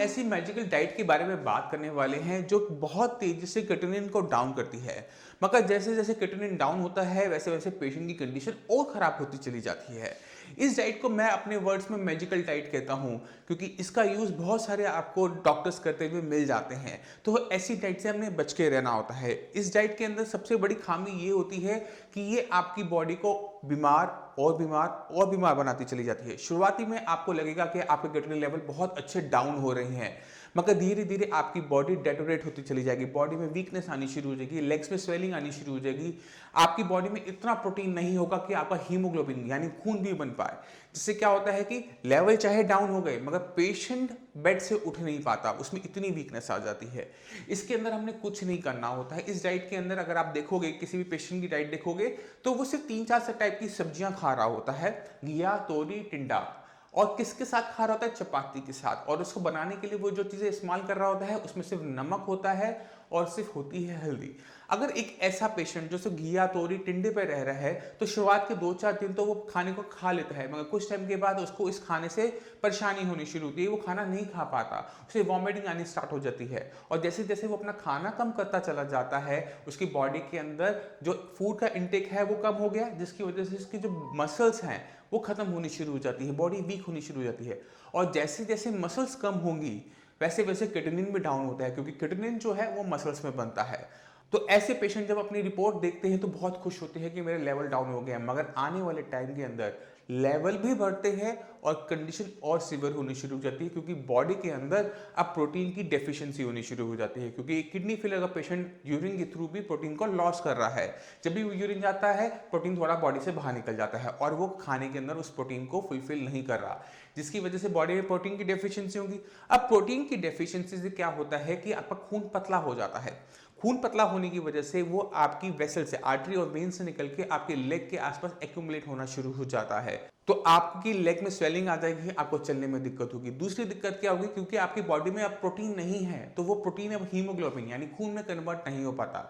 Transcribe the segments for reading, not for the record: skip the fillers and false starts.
ऐसी magical diet के बारे में बात करने वाले हैं जो बहुत तेजी से क्रिएटिनिन को डाउन करती है। मगर जैसे जैसे क्रिएटिनिन डाउन होता है वैसे वैसे पेशेंट की कंडीशन और खराब होती चली जाती है। इस डाइट को मैं अपने वर्ड्स में मैजिकल डाइट कहता हूँ, क्योंकि इसका यूज बहुत सारे आपको डॉक्टर्स करते हुए मिल जाते हैं। तो ऐसी डाइट से हमें बच के रहना होता है। इस डाइट के अंदर सबसे बड़ी खामी ये होती है कि ये आपकी बॉडी को बीमार और बीमार और बीमार बनाती चली जाती है। शुरुआती में आपको लगेगा कि आपके क्रिएटिनिन लेवल बहुत अच्छे डाउन हो रहे हैं, मगर धीरे धीरे आपकी बॉडी डेटोरेट होती चली जाएगी, बॉडी में वीकनेस आनी शुरू हो जाएगी, लेग्स में स्वेलिंग आनी शुरू हो जाएगी। आपकी बॉडी में इतना प्रोटीन नहीं होगा कि आपका हीमोग्लोबिन यानी खून भी बन पाए, जिससे क्या होता है कि लेवल चाहे डाउन हो गए मगर पेशेंट बेड से उठ नहीं पाता, उसमें इतनी वीकनेस आ जाती है। इसके अंदर हमने कुछ नहीं करना होता है। इस डाइट के अंदर अगर आप देखोगे, किसी भी पेशेंट की डाइट देखोगे, तो वो सिर्फ 3-4 टाइप की सब्जियां खा रहा होता है, घिया, तोरी, टिंडा, और किसके साथ खा रहा होता है? चपाती के साथ। और उसको बनाने के लिए वो जो चीजें इस्तेमाल कर रहा होता है उसमें सिर्फ नमक होता है और सिर्फ होती है हल्दी। अगर एक ऐसा पेशेंट जो सिर्फ घिया, तोरी, टिंडे पे रह रहा है, तो शुरुआत के 2-4 दिन तो वो खाने को खा लेता है, मगर कुछ टाइम के बाद उसको इस खाने से परेशानी होनी शुरू होती है, वो खाना नहीं खा पाता, उसे वॉमिटिंग आनी स्टार्ट हो जाती है। और जैसे जैसे वो अपना खाना कम करता चला जाता है, उसकी बॉडी के अंदर जो फूड का इंटेक है वो कम हो गया, जिसकी वजह से उसकी जो मसल्स हैं वो खत्म होनी शुरू हो जाती है, बॉडी वीक होनी शुरू हो जाती है। और जैसे जैसे मसल्स कम होंगी वैसे वैसे क्रिएटिनिन भी डाउन होता है, क्योंकि क्रिएटिनिन जो है वो मसल्स में बनता है। तो ऐसे पेशेंट जब अपनी रिपोर्ट देखते हैं तो बहुत खुश होते हैं कि मेरे लेवल डाउन हो गया, मगर आने वाले टाइम के अंदर लेवल भी बढ़ते हैं और कंडीशन और सीवियर होनी शुरू हो जाती है, क्योंकि बॉडी के अंदर अब प्रोटीन की डेफिशिएंसी होनी शुरू हो जाती है। क्योंकि किडनी फेलियर का पेशेंट यूरिन के थ्रू भी प्रोटीन को लॉस कर रहा है। जब भी वो यूरिन जाता है प्रोटीन थोड़ा बॉडी से बाहर निकल जाता है और वो खाने के अंदर उस प्रोटीन को फुलफिल नहीं कर रहा, जिसकी वजह से बॉडी में प्रोटीन की डेफिशिएंसी होगी। अब प्रोटीन की डेफिशिएंसी से क्या होता है कि आपका खून पतला हो जाता है। खून पतला होने की वजह से वो आपकी वेसल से, आर्टरी और वेन से निकल के आपके लेग के आसपास एक्यूमुलेट होना शुरू हो जाता है। तो आपकी लेग में स्वेलिंग आ जाएगी, आपको चलने में दिक्कत होगी। दूसरी दिक्कत क्या होगी? क्योंकि आपकी बॉडी में अब प्रोटीन नहीं है, तो वो प्रोटीन अब हीमोग्लोबिन यानी खून में कन्वर्ट नहीं हो पाता,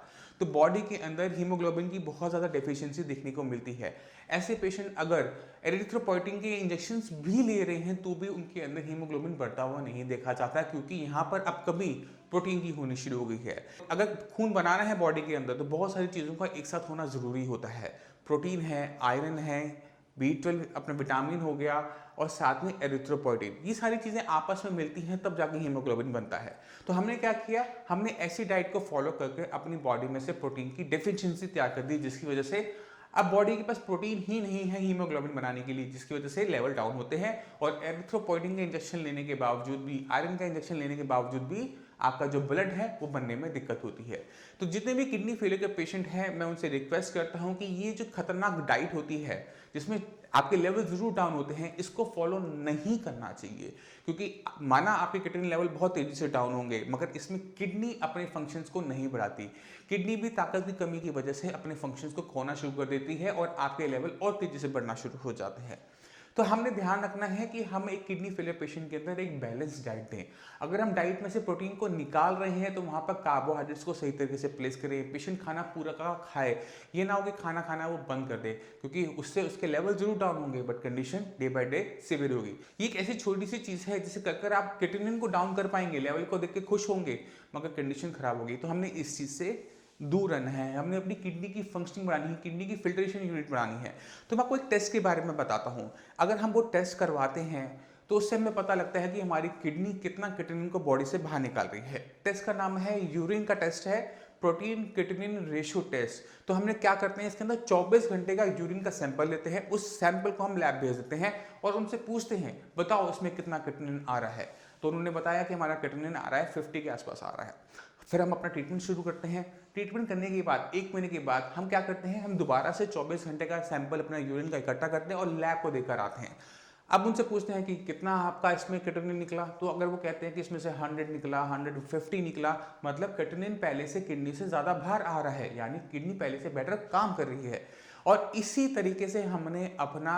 तो बॉडी के अंदर हीमोग्लोबिन की बहुत ज़्यादा डेफिशिएंसी देखने को मिलती है। ऐसे पेशेंट अगर एरिथ्रोपोइटिन के इंजेक्शंस भी ले रहे हैं तो भी उनके अंदर हीमोग्लोबिन बढ़ता हुआ नहीं देखा जाता, क्योंकि यहाँ पर अब कभी प्रोटीन की होनी शुरू हो गई है। अगर खून बनाना है बॉडी के अंदर तो बहुत सारी चीज़ों का एक साथ होना ज़रूरी होता है। प्रोटीन है, आयरन है, B12 अपना विटामिन हो गया, और साथ में एरिथ्रोपोइटिन, ये सारी चीज़ें आपस में मिलती हैं तब जाके हीमोग्लोबिन बनता है। तो हमने क्या किया? हमने ऐसी डाइट को फॉलो करके अपनी बॉडी में से प्रोटीन की डेफिशिएंसी तैयार कर दी, जिसकी वजह से अब बॉडी के पास प्रोटीन ही नहीं है हीमोग्लोबिन बनाने के लिए, जिसकी वजह से लेवल डाउन होते हैं। और एरिथ्रोपोइटिन का इंजेक्शन लेने के बावजूद भी, आयरन का इंजेक्शन लेने के बावजूद भी आपका जो ब्लड है वो बनने में दिक्कत होती है। तो जितने भी किडनी फेलियर के पेशेंट हैं, मैं उनसे रिक्वेस्ट करता हूं कि ये जो खतरनाक डाइट होती है जिसमें आपके लेवल जरूर डाउन होते हैं, इसको फॉलो नहीं करना चाहिए। क्योंकि माना आपके क्रिएटिनिन लेवल बहुत तेजी से डाउन होंगे, मगर इसमें किडनी अपने फंक्शंस को नहीं बढ़ाती। किडनी भी ताकत की कमी की वजह से अपने फंक्शंस को खोना शुरू कर देती है और आपके लेवल और तेजी से बढ़ना शुरू हो जाते हैं। तो हमने ध्यान रखना है कि हम एक किडनी फेलियर पेशेंट के अंदर एक बैलेंस डाइट दें। अगर हम डाइट में से प्रोटीन को निकाल रहे हैं तो वहाँ पर कार्बोहाइड्रेट्स को सही तरीके से प्लेस करें, पेशेंट खाना पूरा का खाए। ये ना हो कि खाना खाना वो बंद कर दे, क्योंकि उससे उसके लेवल जरूर डाउन होंगे but condition day by day severe होगी। ये एक ऐसी छोटी सी चीज़ है जिसे कर आप क्रिएटिनिन को डाउन कर पाएंगे, लेवल को देख के खुश होंगे, मगर कंडीशन खराब होगी। तो हमने इस चीज़ से दूर रहना है, हमने अपनी किडनी की फंक्शनिंग बढ़ानी है, किडनी की फिल्ट्रेशन यूनिट बढ़ानी है। तो मैं आपको एक टेस्ट के बारे में बताता हूँ। अगर हम वो टेस्ट करवाते हैं तो उससे हमें पता लगता है कि हमारी किडनी कितना क्रिएटिनिन को बॉडी से बाहर निकाल रही है। टेस्ट का नाम है, यूरिन का टेस्ट है, प्रोटीन क्रिएटिनिन रेशियो टेस्ट। तो हमने क्या करते हैं, इसके अंदर 24 घंटे का यूरिन का सैंपल लेते हैं, उस सैंपल को हम लैब भेज देते हैं और उनसे पूछते हैं बताओ इसमें कितना क्रिएटिनिन आ रहा है। तो उन्होंने बताया कि हमारा क्रिएटिनिन आ रहा है 50 के आसपास आ रहा है। फिर हम अपना ट्रीटमेंट शुरू करते हैं। ट्रीटमेंट करने के बाद 1 महीने के बाद हम क्या करते हैं, हम दोबारा से 24 घंटे का सैंपल अपना यूरिन का इकट्ठा करते हैं और लैब को देकर आते हैं। अब उनसे पूछते हैं कि कितना आपका इसमें क्रिएटिनिन निकला। तो अगर वो कहते हैं कि इसमें से 100 निकला, 150 निकला, मतलब क्रिएटिनिन पहले से किडनी से ज़्यादा बाहर आ रहा है, यानी किडनी पहले से बेटर काम कर रही है। और इसी तरीके से हमने अपना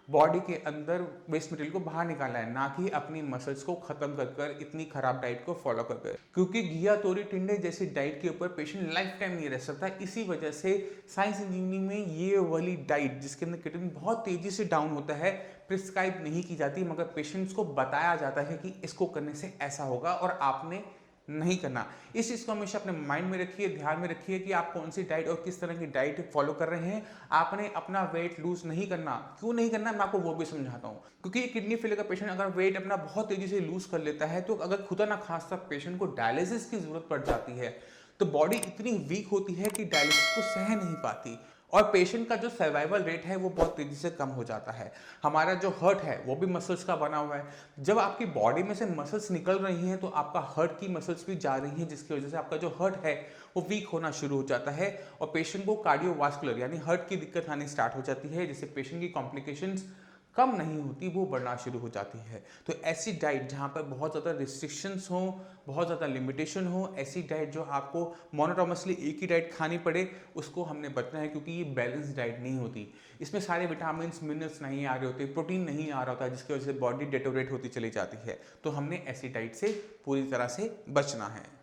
बॉडी के अंदर वेस्ट मटेरियल को बाहर निकालना है, ना कि अपनी मसल्स को खत्म कर कर इतनी खराब डाइट को फॉलो कर कर। क्योंकि घिया तोरी टिंडे जैसी डाइट के ऊपर पेशेंट लाइफ टाइम नहीं रह सकता। इसी वजह से साइंस इंजीनियरिंग में ये वाली डाइट जिसके अंदर क्रिएटिनिन बहुत तेजी से डाउन होता है प्रिस्क्राइब नहीं की जाती, मगर पेशेंट्स को बताया जाता है कि इसको करने से ऐसा होगा और आपने नहीं करना। इस चीज़ को हमेशा अपने माइंड में रखिए, ध्यान में रखिए कि आप कौन सी डाइट और किस तरह की डाइट फॉलो कर रहे हैं। आपने अपना वेट लूज नहीं करना। क्यों नहीं करना, मैं आपको वो भी समझाता हूँ। क्योंकि किडनी फेलियर का पेशेंट अगर वेट अपना बहुत तेजी से लूज कर लेता है, तो अगर खुदा ना खास्ता पेशेंट को डायलिसिस की जरूरत पड़ जाती है, तो बॉडी इतनी वीक होती है कि डायलिसिस को सह नहीं पाती और पेशेंट का जो सर्वाइवल रेट है वो बहुत तेजी से कम हो जाता है। हमारा जो हर्ट है वो भी मसल्स का बना हुआ है। जब आपकी बॉडी में से मसल्स निकल रही हैं तो आपका हर्ट की मसल्स भी जा रही हैं, जिसकी वजह से आपका जो हर्ट है वो वीक होना शुरू हो जाता है और पेशेंट को कार्डियोवास्कुलर यानी हर्ट की दिक्कत आनी स्टार्ट हो जाती है, जिससे पेशेंट की कॉम्प्लिकेशंस कम नहीं होती, वो बढ़ना शुरू हो जाती है। तो ऐसी डाइट जहाँ पर बहुत ज़्यादा रिस्ट्रिक्शंस हो, बहुत ज़्यादा लिमिटेशन हो, ऐसी डाइट जो आपको मोनोटोमसली एक ही डाइट खानी पड़े, उसको हमने बचना है। क्योंकि ये बैलेंस डाइट नहीं होती, इसमें सारे विटामिन मिनरल्स नहीं आ रहे होते, प्रोटीन नहीं आ रहा होता, जिसकी वजह से बॉडी डेटोरेट होती चली जाती है। तो हमने ऐसी डाइट से पूरी तरह से बचना है।